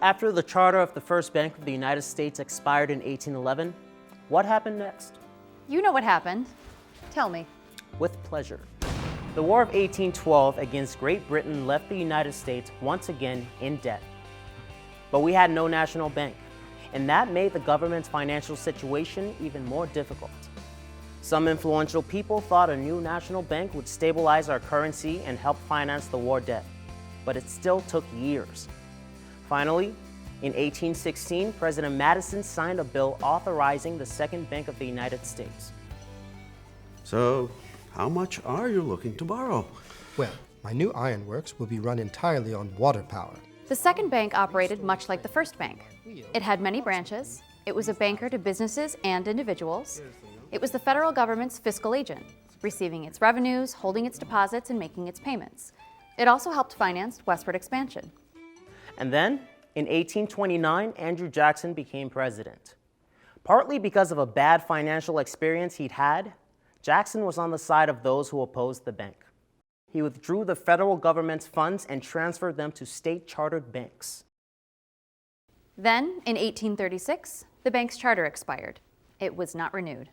After the charter of the First Bank of the United States expired in 1811, what happened next? You know what happened. Tell me. With pleasure. The War of 1812 against Great Britain left the United States once again in debt. But we had no national bank, and that made the government's financial situation even more difficult. Some influential people thought a new national bank would stabilize our currency and help finance the war debt, but it still took years. Finally, in 1816, President Madison signed a bill authorizing the Second Bank of the United States. So, how much are you looking to borrow? Well, my new ironworks will be run entirely on water power. The second bank operated much like the first bank. It had many branches. It was a banker to businesses and individuals. It was the federal government's fiscal agent, receiving its revenues, holding its deposits, and making its payments. It also helped finance westward expansion. And then, in 1829, Andrew Jackson became president. Partly because of a bad financial experience he'd had, Jackson was on the side of those who opposed the bank. He withdrew the federal government's funds and transferred them to state-chartered banks. Then, in 1836, the bank's charter expired. It was not renewed.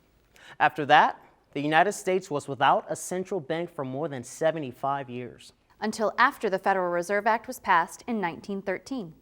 After that, the United States was without a central bank for more than 75 years. Until after the Federal Reserve Act was passed in 1913.